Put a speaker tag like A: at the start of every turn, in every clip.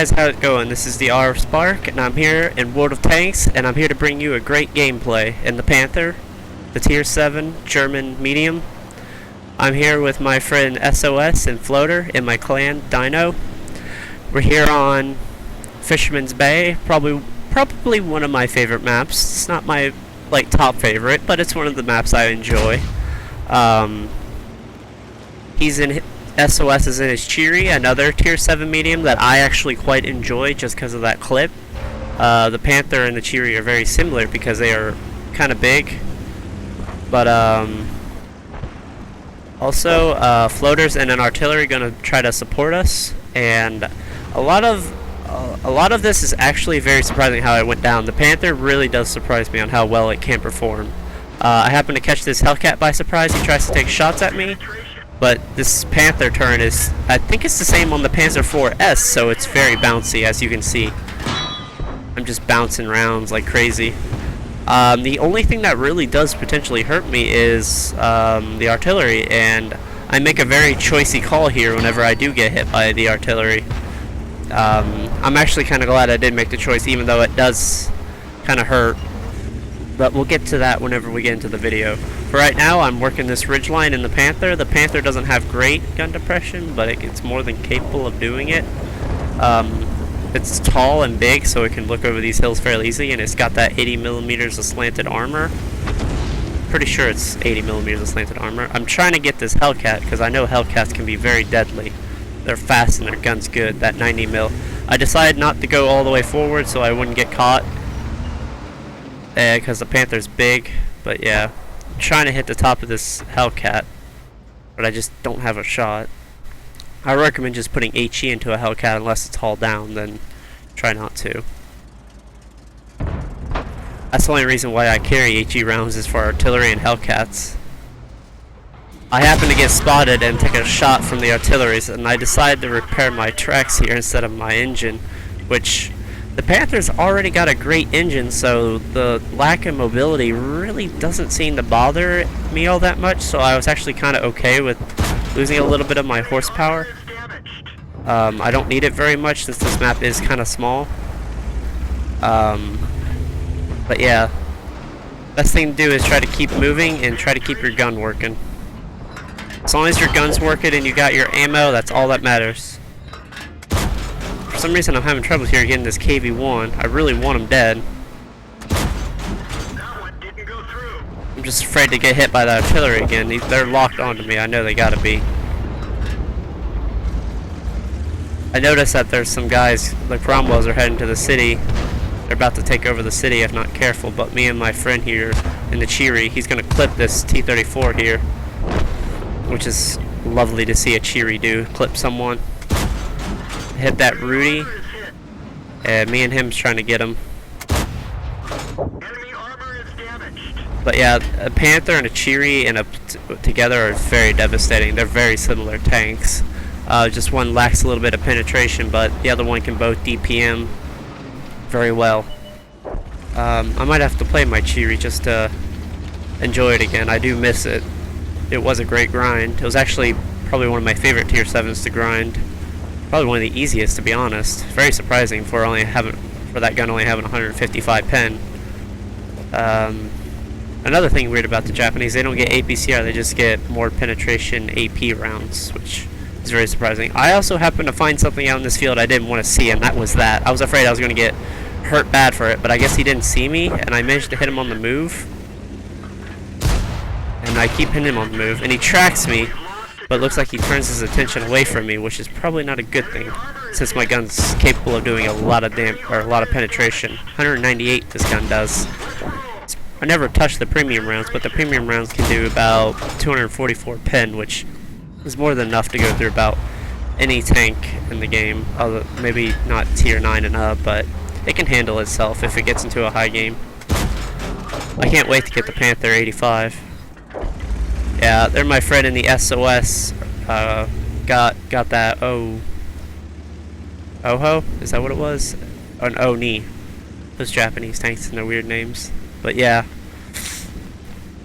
A: guys, how's it going? This is the R Spark, and I'm here in World of Tanks, and I'm here to bring you a great gameplay in the Panther, the Tier 7 German medium. I'm here with my friend SOS and Floater in my clan, Dino. We're here on Fisherman's Bay, probably one of my favorite maps. It's not my top favorite, but it's one of the maps I enjoy. SOS is in his Cheery, another Tier 7 medium that I actually quite enjoy just because of that clip. The Panther and the Cheery are very similar because they are kind of big. But also floaters and an artillery going to try to support us, and a lot of this is actually very surprising how it went down. The Panther really does surprise me on how well it can perform. I happened to catch this Hellcat by surprise. He tries to take shots at me. But this Panther turn is, I think it's the same on the Panzer IV's, so it's very bouncy, as you can see. I'm just bouncing rounds like crazy. The only thing that really does potentially hurt me is the artillery, and I make a very choicey call here whenever I do get hit by the artillery. I'm actually kind of glad I did make the choice, even though it does kind of hurt. But we'll get to that whenever we get into the video. For right now, I'm working this ridgeline in the Panther. The Panther doesn't have great gun depression, but it's more than capable of doing it. It's tall and big, so it can look over these hills fairly easily, and it's got that 80 millimeters of slanted armor. Pretty sure it's 80 millimeters of slanted armor. I'm trying to get this Hellcat, because I know Hellcats can be very deadly. They're fast and their gun's good, that 90 mil. I decided not to go all the way forward so I wouldn't get caught. Because the Panther's big, but yeah, I'm trying to hit the top of this Hellcat, but I just don't have a shot. I recommend just putting HE into a Hellcat unless it's hauled down, then try not to. That's the only reason why I carry HE rounds is for artillery and Hellcats. I happen to get spotted and take a shot from the artilleries, and I decided to repair my tracks here instead of my engine, which the Panther's already got a great engine, so the lack of mobility really doesn't seem to bother me all that much, so I was actually kind of okay with losing a little bit of my horsepower. I don't need it very much since this map is kind of small. But yeah, best thing to do is try to keep moving and try to keep your gun working. As long as your gun's working and you got your ammo, that's all that matters. For some reason I'm having trouble here getting this KV-1. I really want him dead. I'm just afraid to get hit by the artillery again. They're locked onto me. I know they gotta be. I noticed that there's some guys, the Cromwells, are heading to the city. They're about to take over the city if not careful, but me and my friend here in the Cheery, he's gonna clip this T-34 here, which is lovely to see a Cheery do. Clip someone. Hit that Rudy, and me and him's trying to get him. But yeah, a Panther and a Cheery and together are very devastating. They're very similar tanks. Just one lacks a little bit of penetration, but the other one can both DPM very well. I might have to play my Cheery just to enjoy it again. I do miss it. It was a great grind. It was actually probably one of my favorite Tier 7s to grind. Probably one of the easiest, to be honest. Very surprising for that gun only having 155 pen. Another thing weird about the Japanese, they don't get APCR, they just get more penetration AP rounds, which is very surprising. I also happened to find something out in this field I didn't want to see, and that was that. I was afraid I was going to get hurt bad for it, but I guess he didn't see me, and I managed to hit him on the move. And I keep hitting him on the move, and he tracks me. But it looks like he turns his attention away from me, which is probably not a good thing, since my gun's capable of doing a lot of penetration. 198 this gun does. I never touched the premium rounds, but the premium rounds can do about 244 pen, which is more than enough to go through about any tank in the game. Although maybe not Tier 9 and up, but it can handle itself if it gets into a high game. I can't wait to get the Panther 85. Yeah, they're my friend in the SOS. Got that Oho? Is that what it was? An Oni. Those Japanese tanks and their weird names. But yeah,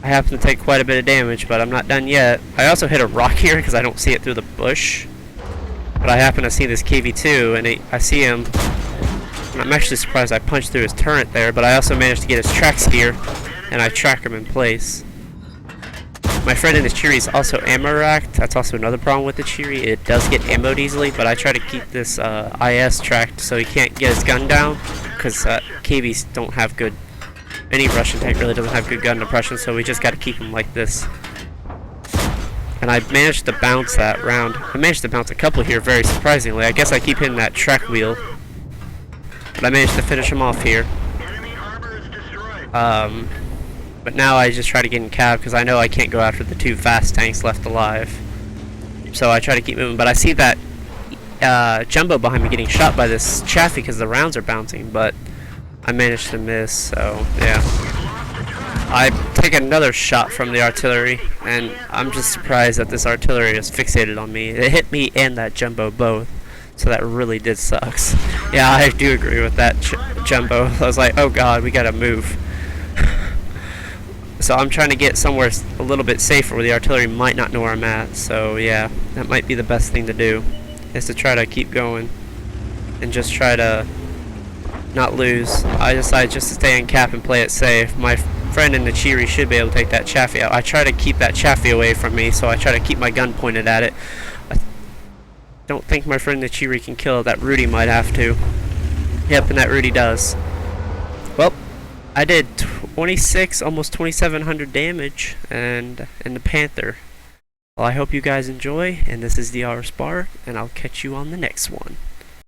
A: I happen to take quite a bit of damage, but I'm not done yet. I also hit a rock here because I don't see it through the bush. But But I happen to see this KV2, and I see him. And I'm actually surprised I punched through his turret there, but I also managed to get his tracks here, and I track him in place. My friend in his Cheery is also ammo racked. That's also another problem with the Cheery. It does get ammoed easily, but I try to keep this IS tracked so he can't get his gun down, because KVs don't have good... Any Russian tank really doesn't have good gun depression, so we just got to keep him like this. And I managed to bounce that round. I managed to bounce a couple here, very surprisingly. I guess I keep hitting that track wheel. But I managed to finish him off here. But now I just try to get in cab because I know I can't go after the 2 fast tanks left alive. So I try to keep moving. But I see that Jumbo behind me getting shot by this Chaffee because the rounds are bouncing. But I managed to miss, so yeah. I take another shot from the artillery, and I'm just surprised that this artillery is fixated on me. It hit me and that Jumbo both, so that really did sucks. Yeah, I do agree with that Jumbo. I was like, oh god, we gotta move. So I'm trying to get somewhere a little bit safer where the artillery might not know where I'm at, so yeah, that might be the best thing to do, is to try to keep going, and just try to not lose. I decided just to stay in cap and play it safe. My friend in the Cheery should be able to take that Chaffee out. I try to keep that Chaffee away from me, so I try to keep my gun pointed at it. I don't think my friend in the Cheery can kill it. That Rudy might have to. Yep, and that Rudy does. Well, I did 26, almost 2,700 damage, and in the Panther. Well, I hope you guys enjoy, and this is the R Spar, and I'll catch you on the next one.